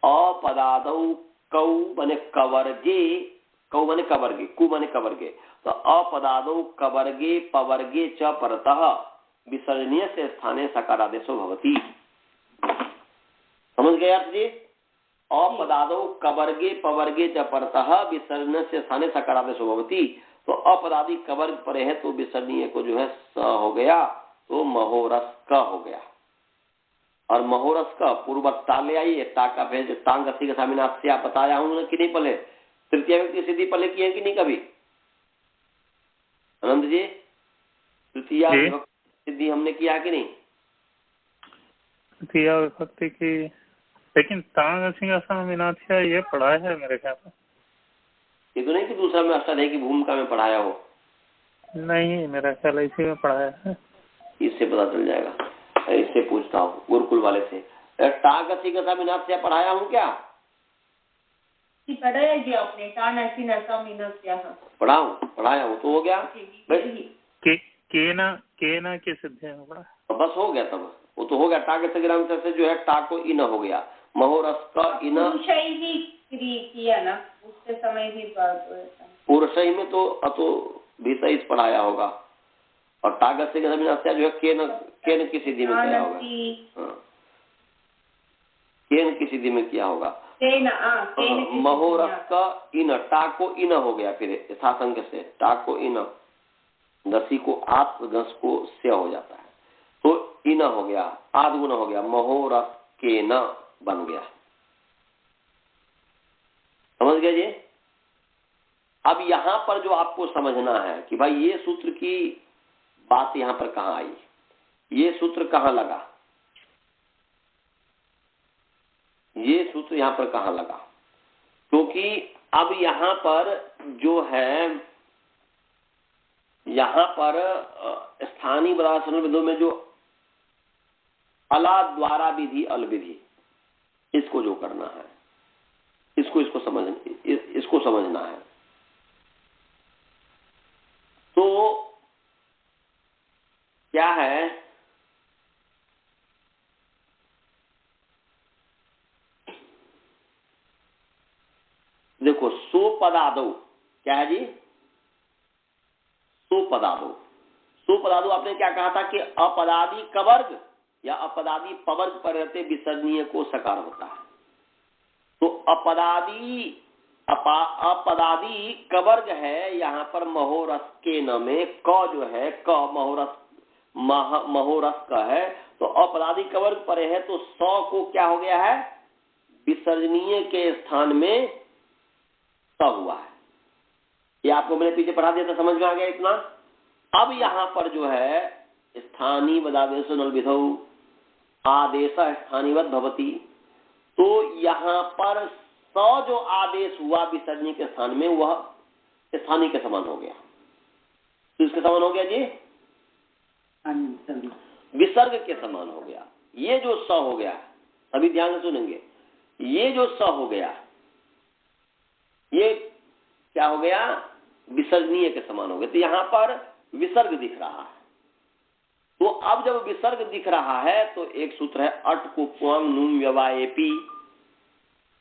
अपदादौ कौ माने कवर्गे, कौ माने कवर्गे, कु माने कवर्गे, तो अपदादौ कवर्गे पवर्गे च परतः विसर्जनीय से स्थाने सकारादेशो भवति। समझ गए आप जी? अपदादौ कवर्गे पवर्गे च परतः विसर्जनीय से स्थाने सकारादेशो भवति। तो अपदादि कवर्ग परे है तो विसर्जनीय को जो है स हो गया, तो महोरस क हो गया। और महोरस का पूर्वता ले आइए, ता का भेज टांग का स्वामीनाथ से आप बताया हूं कि नहीं पहले? तृतीय व्यक्ति सिद्धि पहले की है कि नहीं कभी? आनंद जी, तृतीय सिद्धि हमने किया कि नहीं? तृतीय विभक्ति की, लेकिन तांग सिंह स्वामीनाथ ये पढ़ा है मेरे ख्याल में। ये तो नहीं कि दूसरा में अष्टाध्यायी की भूमिका में पढ़ाया हो? नहीं, मेरा ख्याल इसी में पढ़ाया है। इससे पता चल जाएगा, इससे पूछता हूँ गुरुकुल वाले से। टांग का स्वामीनाथ से पढ़ाया हूँ क्या? पढ़ाया जी आपने? पढ़ाया हूँ तो हो गया। केना के सिद्ध है पढ़ा, बस हो गया, तब वो तो हो गया। टाक से जो है टाको इन हो गया, महोरस का इन किया ना उसके समय भी पुरुषई में तो भीतर पढ़ाया होगा। और टागत से जो है केन की सिद्धि में किया होगा, केन की सिद्धि में किया होगा। महोरस का इन, टाको इन हो गया, फिर यथासंख्य से टाको इन, दसी को आत, गस को से हो जाता है। तो की न हो गया, आदगुण हो गया, महोरस के न बन गया। समझ गए जी? अब यहां पर जो आपको समझना है कि भाई ये सूत्र की बात यहां पर कहां आई, ये सूत्र कहां लगा, ये सूत्र यहां पर कहां लगा, क्योंकि अब यहां पर जो है, यहां पर स्थानीय बदासन विधि में जो अला द्वारा विधि अल विधि, इसको जो करना है, इसको समझना है। तो क्या है, देखो सुपदादो क्या है जी, सुपदादो, सुपदादो आपने क्या कहा था कि अपदादि कवर्ग या अपदादि पवर्ग पर रहते विसर्जनीय को सकार होता है। तो अपदादि कवर्ग है यहां पर महोरस के न में, क जो है क महोरस का है, तो अपदादि कवर्ग पर है, तो सौ को क्या हो गया है, विसर्जनीय के स्थान में स हुआ है। ये आपको मैंने पीछे पढ़ा दिया था, समझ में आ गया इतना। अब यहां पर जो है स्थानीय बदादेश नल विधौ आदेश स्थानीवत भवती, तो यहां पर स जो आदेश हुआ विसर्जनीय के स्थान में, वह स्थानीय के समान हो गया। तो इसके समान हो गया जी, विसर्ग के समान हो गया। ये जो स हो गया, अभी ध्यान से सुनेंगे, ये जो स हो गया, ये क्या हो गया, विसर्जनीय के समान हो गया। तो यहां पर विसर्ग दिख रहा है। तो अब जब विसर्ग दिख रहा है तो एक सूत्र है अट को पुआंग नुम व्यवाएपी,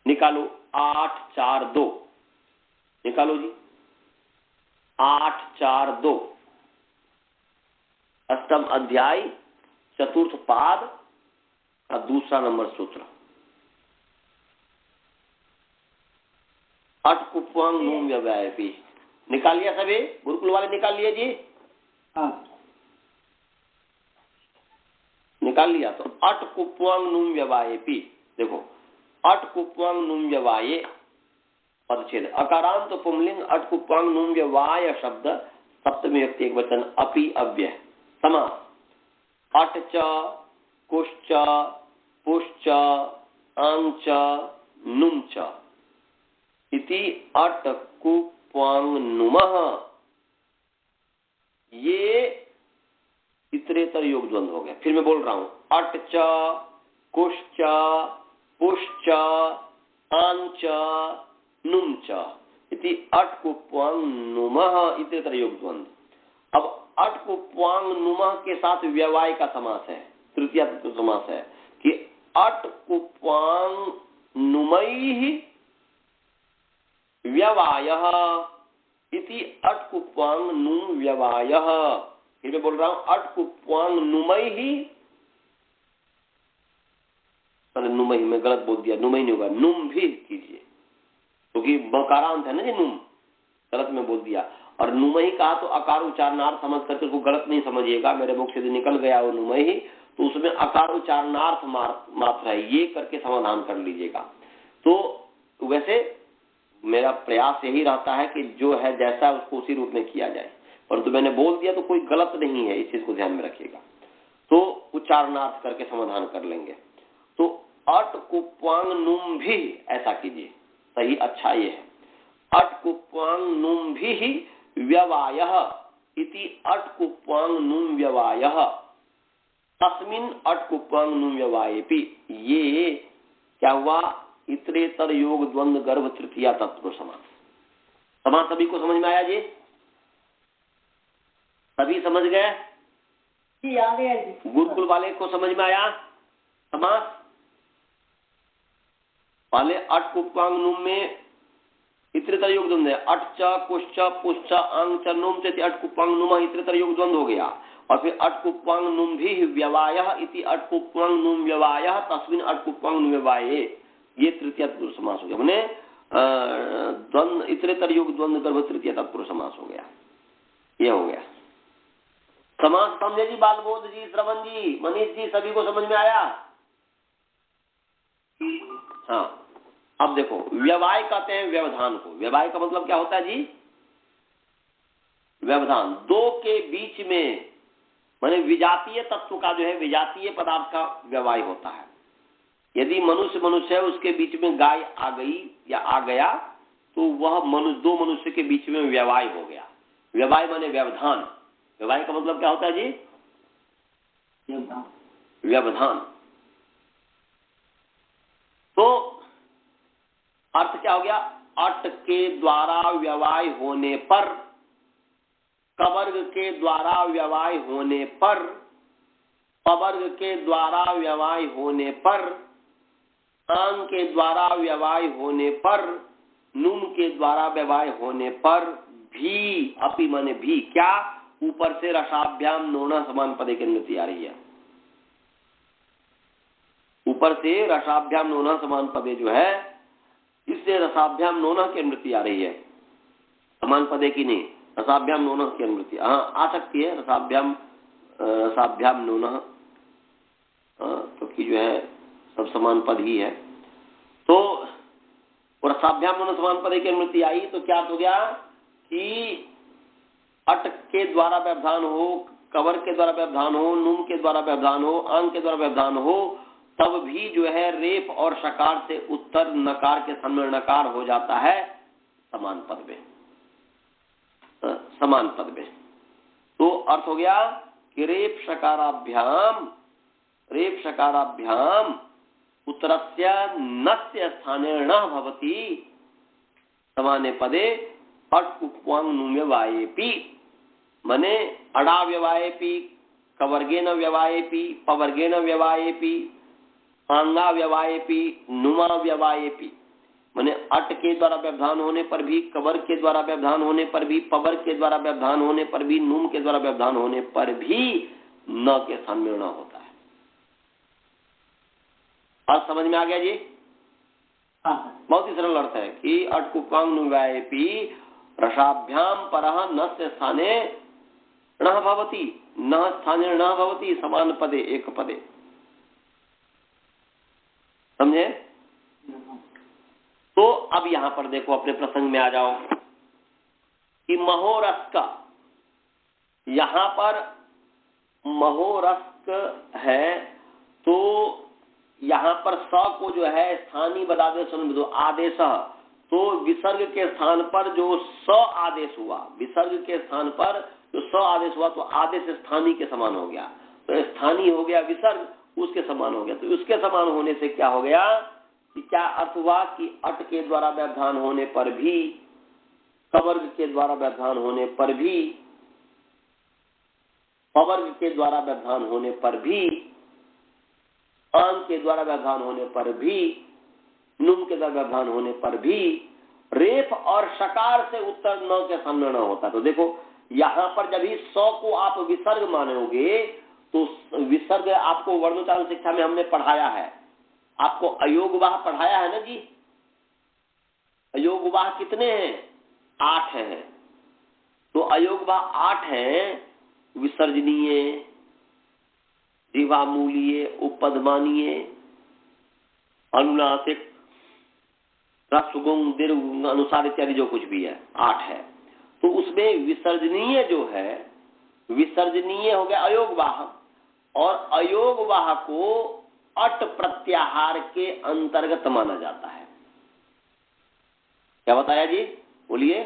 निकालो 8 4 2, निकालो जी 8 4 2, अष्टम अध्याय चतुर्थ पाद का दूसरा नंबर सूत्र। अट को पुआंग नुम व्यवाएपी निकाल लिया सभी, गुरुकुल वाले निकाल लिए जी? हाँ निकाल लिया। तो अट कुप्वांग नुम व्यवाएपी, देखो अट कुप्वांग नुम व्यवाये पदच्छेद, अकारांत तो पुंलिंग अट कुप्वांग नुम व्यवाय शब्द सप्तमी व्यक्ति एक वचन अपि अव्यय समास, अट च कुश्च पुश्च आंग च नुम च इति अट कुप्वांग नुमः, ये इतरेतर योग द्वंद्व हो गया। फिर मैं बोल रहा हूं, अट च कुश्च पुश्च आंग च नुम च इति अट कुप्वांग नुमः इतरेतर योग द्वंद्व। अब अट कुप्वांग नुमः के साथ व्यवाय का समास है, तृतीय समास है कि अट कुप्वांग नुमैः व्यवायः इति अट कुप्वांग नुम व्यवायः। फिर मैं बोल रहा हूं, अट कुप्वांग नुमैहि, नुमैहि में गलत बोल दिया, नुमैहि नहीं होगा, नुम भी कीजिए क्योंकि बकारांत है ना जी, नुम गलत में बोल दिया। और नुमैहि कहा तो अकार उच्चारणार्थ समझ करके उसको गलत नहीं समझिएगा, मेरे मुख से निकल गया वो नुमैहि, तो उसमें अकार उच्चारणार्थ मात्र है, ये करके समाधान कर लीजिएगा। तो वैसे मेरा प्रयास यही रहता है कि जो है जैसा उसको उसी रूप में किया जाए, परंतु मैंने बोल दिया तो कोई गलत नहीं है, इस चीज को ध्यान में रखिएगा। तो उच्चारणार्थ करके समाधान कर लेंगे। तो अट कुप्वांग नुम भी ऐसा कीजिए, सही अच्छा ये है, अट कुप्वांग नुम भी व्यवायः इति अट कुप्वांग नुम व्यवायः तस्मिन् अट कुप्वांग नुम व्यवायेपि, ये क्या हुआ, इतरेतर योग द्वंद्व गर्भ तृतीया तत्पुरुष समास। समास सभी को समझ में आया जी? सभी समझ गए जी? आ गया जी। गुरुकुल वाले को समझ में आया समास? पहले अट कुप्वांग नुम में इतरेतर योग द्वंद्व है, अट च कुश्च पुश्च आंग च नुम च अट कुप्वांग नुम इतरेतर योग द्वंद्व हो गया। और फिर अट कुप्वांग नुम भी व्यवायः इति अट कुप्वांग नुम व्यवायः तस्मिन् अट कुप्वांग नुम व्यवाये, ये तृतीय तत्पुरुष समास हो गया। मैंने द्वंद्व इतरेतर योग द्वंद्व गर्भ तृतीय तत्पुरुष समास हो गया, ये हो गया। समास समझे जी, बालबोध जी, श्रवण जी, मनीष जी, सभी को समझ में आया? हाँ, अब देखो व्यवाय कहते हैं व्यवधान को। व्यवाय का मतलब क्या होता है जी? व्यवधान, दो के बीच में, माने विजातीय तत्व का जो है, विजातीय पदार्थ का व्यवाय होता है। यदि मनुष्य है, उसके बीच में गाय आ गई या आ गया, तो वह दो मनुष्य के बीच में व्यवाय हो गया। व्यवाय माने व्यवधान। व्यवाय का मतलब क्या होता है जी? व्यवधान। तो अर्थ क्या हो गया? अट के द्वारा व्यवाय होने पर, कवर्ग के द्वारा व्यवाय होने पर, पवर्ग के द्वारा व्यवाय होने पर, आंग के द्वारा व्यवाय होने पर, नुम के द्वारा व्यवाय होने पर भी, अपि माने भी, क्या? ऊपर से रसाभ्याम नोना समान पदे की अनुमति आ रही है। ऊपर से रसाभ्याम नोना समान पदे जो है, इससे रसाभ्याम नोना की अनुमति आ रही है, समान पदे की नहीं, रसाभ्याम नोना की अनुमति आ सकती है। रसाभ्याम नोना क्योंकि जो है सब समान पद ही है। तो रसाभ्याम नोना समान पदे की अनुमति आई तो क्या हो गया कि अट के द्वारा व्यवधान हो, कवर के द्वारा व्यवधान हो, नुम के द्वारा व्यवधान हो, आंग के द्वारा व्यवधान हो, तब भी जो है रेफ और शकार से उत्तर नकार के स्थान में नकार हो जाता है समान पद में। समान पद में तो अर्थ हो गया कि रेफ शकाराभ्याम उत्तरस्य नस्य स्थाने न भवति समाने पदे अट उपवांग नुम्यवायेपि, मने अड़ा व्यवायेपि, कवर्गेन व्यवायेपि, पवर्गेन व्यवायेपि, आंगा व्यवायेपि, नुमा व्यवायेपि, माने अट के द्वारा व्यवधान होने पर भी, कवर के द्वारा व्यवधान होने पर भी, पवर के द्वारा व्यवधान होने पर भी, नुम के द्वारा व्यवधान होने पर भी न के स्थान में न होता है। अर्थ समझ में आ गया जी? बहुत ही सरल अर्थ है कि अट कुपांग नुवायेपि रसाभ्याम परः न से स्थाने न भवति, न स्थाने न भवति, समान पदे एक पदे। समझे? तो अब यहां पर देखो, अपने प्रसंग में आ जाओ कि महोरस्क, यहां पर महोरस्क है, तो यहां पर स को जो है स्थानीय बदादेश आदेश, तो विसर्ग के स्थान पर जो स आदेश हुआ, विसर्ग के स्थान पर जो स आदेश हुआ, तो आदेश स्थानीय के समान हो गया। तो स्थानीय हो गया विसर्ग, उसके समान हो गया। तो उसके समान होने से क्या हो गया कि क्या अर्थ हुआ कि अट के द्वारा व्यवधान होने पर भी, कवर्ग के द्वारा व्यवधान होने पर भी, पवर्ग के द्वारा व्यवधान होने पर भी, आंग के द्वारा व्यवधान होने पर भी, नुम के द्वारा व्यवधान होने पर भी रेफ और शकार से उत्तर न के सामने न होता। तो देखो यहां पर जब ही सौ को आप विसर्ग मानोगे, तो विसर्ग आपको वर्णोच्चारण शिक्षा में हमने पढ़ाया है, आपको अयोगवाह पढ़ाया है ना जी। अयोगवाह कितने हैं? 8 हैं। तो अयोगवाह 8 हैं, विसर्जनीय, जीवामूलीय, उपपदमानीय, अनुनासिक, रसगुण, दीर्घ अनुसार इत्यादि जो कुछ भी है 8 है। तो उसमें विसर्जनीय जो है, विसर्जनीय हो गया अयोगवाह, और अयोगवाह को अट प्रत्याहार के अंतर्गत माना जाता है। क्या बताया जी? बोलिए।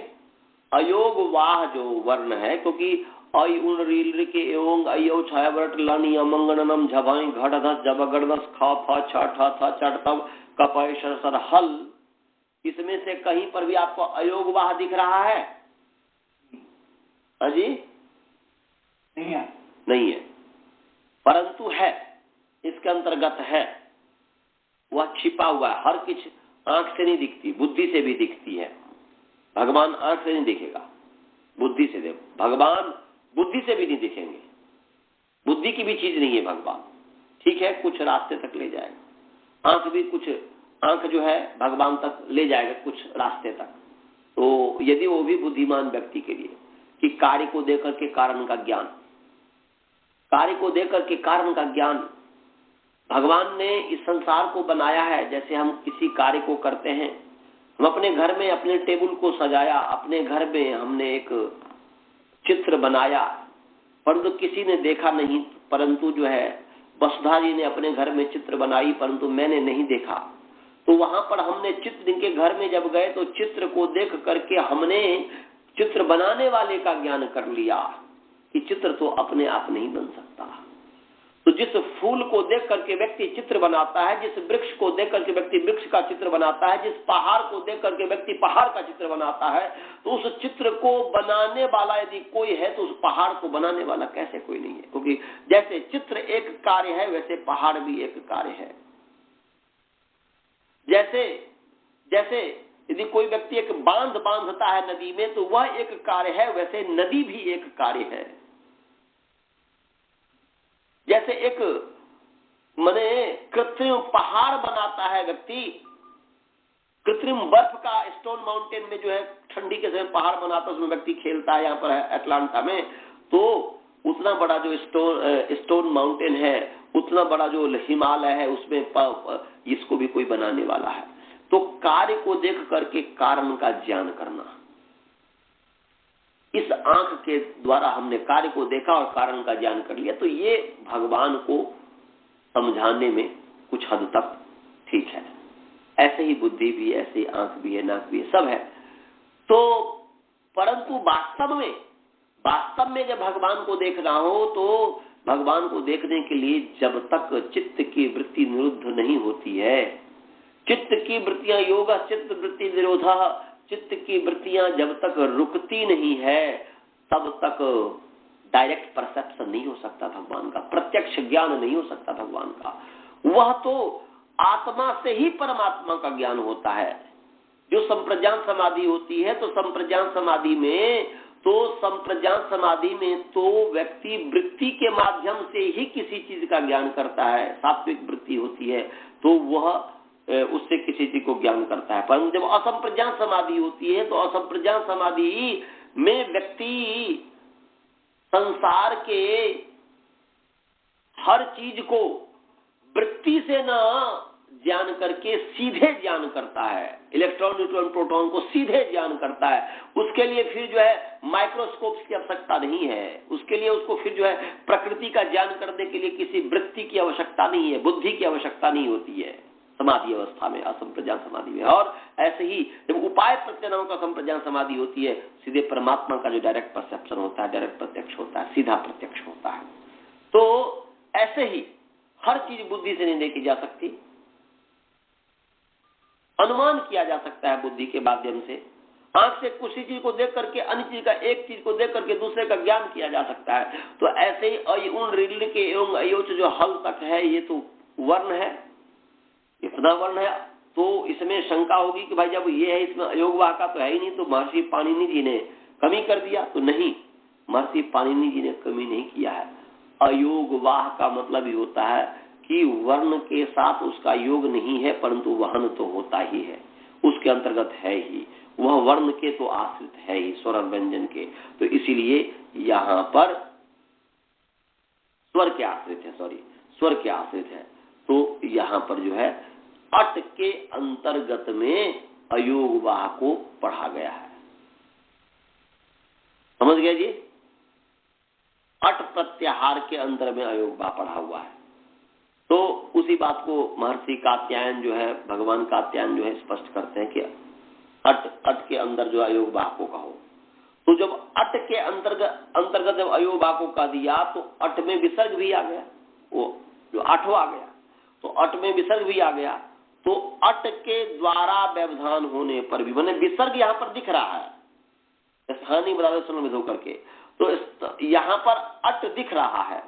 अयोगवाह जो वर्ण है, क्योंकि अय उन रील के एवं अयो छायावट लनी अमंगनम झभाई घटधस जबगड़दस ख फ छ ठ थ चट तब कपय सर हल, इसमें से कहीं पर भी आपको अयोगवाह दिख रहा है? हाँ जी? नहीं है, परंतु है, इसके अंतर्गत है, वह छिपा हुआ है। हर कुछ आंख से नहीं दिखती, बुद्धि से भी दिखती है। भगवान आंख से नहीं दिखेगा, बुद्धि से देखो। भगवान बुद्धि से भी नहीं दिखेंगे, बुद्धि की भी चीज नहीं है भगवान। ठीक है, कुछ रास्ते तक ले जाएगा, आंख भी कुछ, आंख जो है भगवान तक ले जाएगा कुछ रास्ते तक। तो यदि वो भी बुद्धिमान व्यक्ति के लिए कि कार्य को देख करके कारण का ज्ञान, कार्य को देख करके कारण का ज्ञान। भगवान ने इस संसार को बनाया है, जैसे हम किसी कार्य को करते हैं, हम अपने घर में अपने टेबल को सजाया, अपने घर में हमने एक चित्र बनाया, परंतु किसी ने देखा नहीं, परंतु जो है वसुधा जी ने अपने घर में चित्र बनाई, परंतु मैंने नहीं देखा। तो वहां पर हमने चित्र के घर में जब गए तो चित्र को देख करके हमने चित्र बनाने वाले का ज्ञान कर लिया कि चित्र तो अपने आप नहीं बन सकता। तो जिस फूल को देख करके व्यक्ति चित्र बनाता है, जिस वृक्ष को देख करके व्यक्ति वृक्ष का चित्र बनाता है, जिस पहाड़ को देख करके व्यक्ति पहाड़ का चित्र बनाता है, तो उस चित्र को बनाने वाला यदि कोई है तो उस पहाड़ को बनाने वाला कैसे कोई नहीं है। क्योंकि जैसे चित्र एक कार्य है वैसे पहाड़ भी एक कार्य है। जैसे यदि कोई व्यक्ति एक बांध बांधता है नदी में तो वह एक कार्य है, वैसे नदी भी एक कार्य है। जैसे एक माने कृत्रिम पहाड़ बनाता है व्यक्ति, कृत्रिम बर्फ का स्टोन माउंटेन में जो है ठंडी के समय पहाड़ बनाता है, उसमें व्यक्ति खेलता है, यहाँ पर है अटलांटा में, तो उतना बड़ा जो स्टोन माउंटेन है, उतना बड़ा जो हिमालय है, उसमें इसको भी कोई बनाने वाला है। तो कार्य को देख करके कारण का ज्ञान करना, इस आंख के द्वारा हमने कार्य को देखा और कारण का ज्ञान कर लिया, तो ये भगवान को समझाने में कुछ हद तक ठीक है। ऐसे ही बुद्धि भी, ऐसे ही आंख भी है, नाक भी है, सब है। तो परंतु वास्तव में जब भगवान को देखना हो तो भगवान को देखने के लिए जब तक चित्त की वृत्ति निरुद्ध नहीं होती है, चित्त की वृत्तियां योग चित्त वृत्ति निरोधा, चित्त की वृत्तियां जब तक रुकती नहीं है तब तक डायरेक्ट परसेप्शन नहीं हो सकता भगवान का, प्रत्यक्ष ज्ञान नहीं हो सकता भगवान का। वह तो आत्मा से ही परमात्मा का ज्ञान होता है। जो संप्रज्ञान समाधि होती है तो संप्रज्ञान समाधि में तो व्यक्ति वृत्ति के माध्यम से ही किसी चीज का ज्ञान करता है। सात्विक वृत्ति होती है तो वह उससे किसी चीज को ज्ञान करता है। परंतु जब असंप्रज्ञान समाधि होती है तो असंप्रज्ञान समाधि में व्यक्ति संसार के हर चीज को वृत्ति से न ज्ञान करके सीधे ज्ञान करता है। इलेक्ट्रॉन न्यूट्रॉन प्रोटॉन को सीधे ज्ञान करता है। उसके लिए फिर जो है माइक्रोस्कोप्स की आवश्यकता नहीं है, उसके लिए उसको फिर जो है प्रकृति का ज्ञान करने के लिए किसी वृत्ति की आवश्यकता नहीं है, बुद्धि की आवश्यकता नहीं होती है समाधि अवस्था में, असंप्रज्ञान समाधि में। और ऐसे ही जब उपाय प्रत्यय नाम का संप्रज्ञान समाधि होती है, सीधे परमात्मा का जो डायरेक्ट परसेप्शन होता है, डायरेक्ट प्रत्यक्ष होता है, सीधा प्रत्यक्ष होता है। तो ऐसे ही हर चीज बुद्धि से नहीं देखी जा सकती, अनुमान किया जा सकता है बुद्धि के माध्यम से। आंख से किसी चीज को देख करके अन्य चीज का, एक चीज को देख करके दूसरे का ज्ञान किया जा सकता है। तो ऐसे ही अयुण ऋण के एवं अयोच जो हल तक है, ये तो वर्ण है, इतना वर्ण है। तो इसमें शंका होगी कि भाई जब ये है इसमें अयोग वाह का तो है ही नहीं, तो महर्षि पाणिनि जी ने कमी कर दिया। तो नहीं, महर्षि पाणिनि जी ने कमी नहीं किया है। अयोग वाह का मतलब ही होता है कि वर्ण के साथ उसका योग नहीं है, परंतु वहन तो होता ही है, उसके अंतर्गत है ही, वह वर्ण के तो आश्रित है ही, स्वर व्यंजन के। तो इसीलिए यहाँ पर स्वर के आश्रित है। तो यहाँ पर जो है अट के अंतर्गत में अयोग वाह को पढ़ा गया है। समझ गया जी? अट प्रत्याहार के अंतर में अयोग वाह पढ़ा हुआ है। तो उसी बात को महर्षि कात्यायन जो है, भगवान कात्यायन जो है स्पष्ट करते हैं कि अट के अंदर जो अयोग वाह को कहो। तो जब अट के अंतर्गत जब अयोग वाह को कह दिया तो अट में विसर्ग भी आ गया, वो जो आठों आ गया, तो अट में विसर्ग भी आ गया। तो अट के द्वारा व्यवधान होने पर भी, मैंने विसर्ग यहाँ पर दिख रहा है स्थानीय बराबर में होकर के, तो यहाँ पर अट दिख रहा है,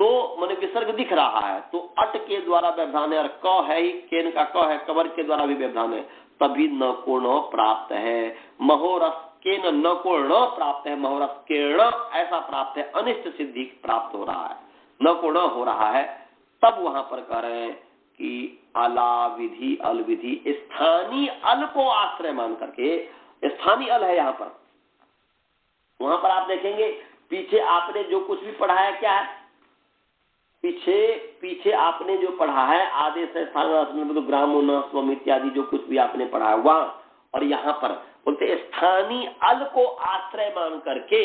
तो मैंने विसर्ग दिख रहा है, तो अट के द्वारा व्यवधान है। और क है ही, केन का क है, कवर के द्वारा भी व्यवधान है, तभी न को न प्राप्त है। महोरस केन न को न प्राप्त है, महोरस केण ऐसा प्राप्त है, अनिष्ट सिद्धि प्राप्त हो रहा है, न को न हो रहा है। तब वहां पर कह रहे हैं कि अला विधि अल विधि, स्थानीय अल को आश्रय मान करके, स्थानीय अल है यहाँ पर। वहां पर आप देखेंगे पीछे आपने जो कुछ भी पढ़ाया क्या है, पीछे आपने जो पढ़ा है आदेश स्थान तो ग्रामो न स्वम इत्यादि जो कुछ भी आपने पढ़ा है वहां, और यहाँ पर बोलते स्थानीय अल को आश्रय मान करके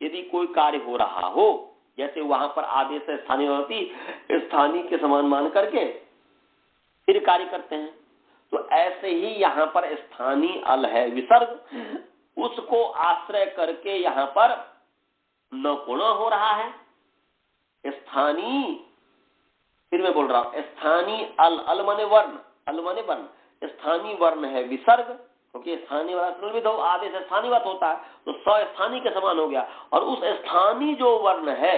यदि कोई कार्य हो रहा हो, जैसे वहां पर आदेश स्थानीय होती स्थानीय के समान मान करके फिर कार्य करते हैं, तो ऐसे ही यहाँ पर स्थानीय अल है विसर्ग, उसको आश्रय करके यहाँ पर न कोण हो रहा है। स्थानीय, फिर मैं बोल रहा हूं स्थानीय अल माने वर्ण, अल माने वर्ण, स्थानीय वर्ण है विसर्ग, क्योंकि स्थानीय वाला आदेश स्थानीयवत होता है तो स्थानीय के समान हो गया, और उस स्थानीय जो वर्ण है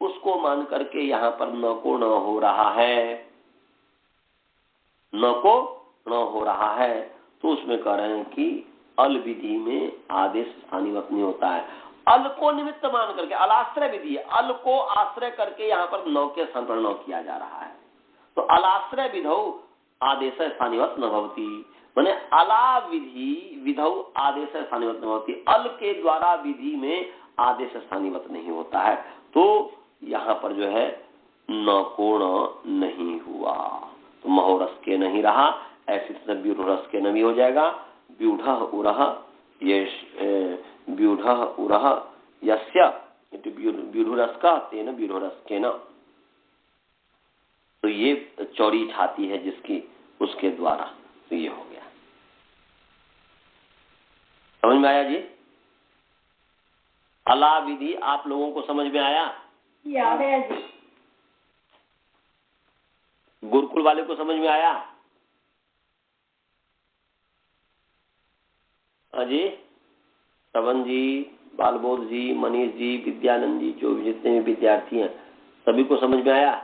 उसको मान करके यहाँ पर न को न हो रहा है, न को न हो रहा है, तो उसमें कह रहे हैं कि अल विधि में आदेश स्थानीयवत नहीं होता है। अल को निमित्त मान करके अलाश्रय विधि है, अल को आश्रय करके यहाँ पर न के स्थान पर न किया जा रहा है, तो अलाश्रय विधौ आदेश स्थानीयवत न भवति, माने अला विधि विधौ आदेश स्थानीयवत न भवति, अल के द्वारा विधि में आदेश स्थानीयवत नहीं होता है। तो यहाँ पर जो है न कोण नहीं हुआ, तो महोरस के नहीं रहा, ऐसे व्यूढ़ के न भी हो जाएगा। व्यूढ़ उरह व्यूढ़ उरह यस्य व्यूढ़रस का तेन व्यूढ़रस के न, तो ये चौड़ी छाती है जिसकी, उसके द्वारा, तो ये हो गया। समझ में आया जी? अला विधि आप लोगों को समझ में आया? याद है जी। गुरुकुल वाले को समझ में आया? हाँ जी, श्रवण जी, बालबोध जी, मनीष जी, विद्यानंद जी, जो जितने भी विद्यार्थी हैं सभी को समझ में आया?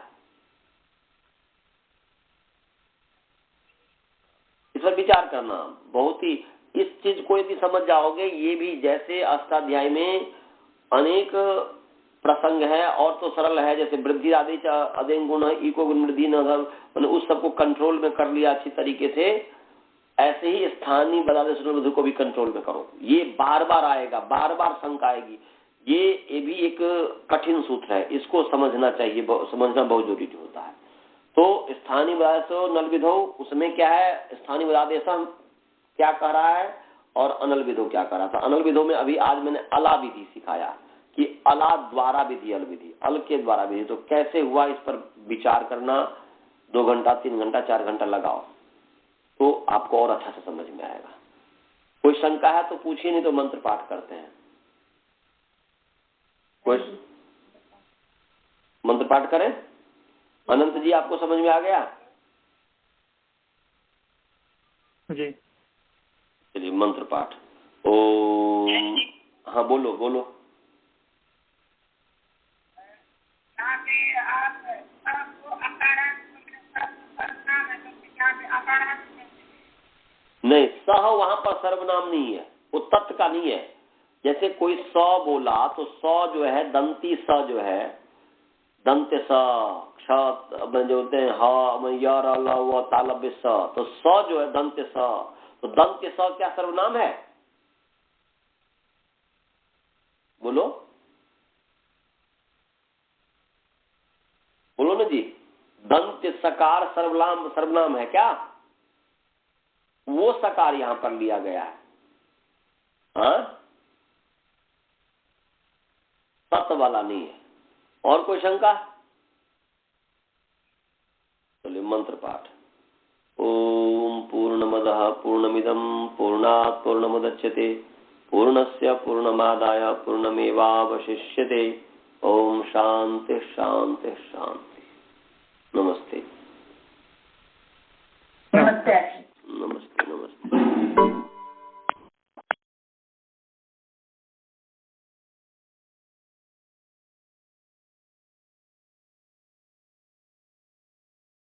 इस पर विचार करना बहुत ही, इस चीज को यदि समझ जाओगे, ये भी जैसे अष्टाध्याय में अनेक प्रसंग है और तो सरल है, जैसे वृद्धि आदेश अदेन गुण इको गुण वृद्धि न, उस सबको कंट्रोल में कर लिया अच्छी तरीके से, ऐसे ही स्थानीय बदादेश को भी कंट्रोल में करो। ये बार बार आएगा, बार बार शंका आएगी, ये भी एक कठिन सूत्र है, इसको समझना चाहिए, समझना बहुत जरूरी होता है। तो स्थानीय बदादेश नल विधो, उसमें क्या है, स्थानीय बदादेश क्या कह रहा है और अनल विधो क्या कह रहा था। अनल विधो में अभी आज मैंने अला विधि सिखाया कि अला द्वारा विधि, अल विधि, अल के द्वारा विधि, तो कैसे हुआ इस पर विचार करना, 2 घंटा 3 घंटा 4 घंटा लगाओ तो आपको और अच्छा से समझ में आएगा। कोई शंका है तो पूछिए, नहीं तो मंत्र पाठ करते हैं। कोई मंत्र पाठ करें? अनंत जी आपको समझ में आ गया? जी चलिए मंत्र पाठ। ओम, हाँ बोलो बोलो। नहीं, सह वहां पर सर्वनाम नहीं है, वो तत्व का नहीं है। जैसे कोई स बोला तो स जो है दंती स जो है, दंत स जो होते हैं तालब्य स, तो स जो है दंत स, तो दंत स क्या सर्वनाम है? बोलो बोलो ना जी। दंत सकार सर्वनाम है क्या? वो सकार यहां पर लिया गया है। हाँ, तत्व वाला नहीं है। और कोई शंका? चलिए मंत्र पाठ। ओम पूर्णमदः पूर्णमिदं पूर्णात् पूर्णमुदच्यते पूर्णस्य पूर्णमादाय पूर्णमेवावशिष्यते। ओम शांति शांति शांति। नमस्ते। नमस्ते।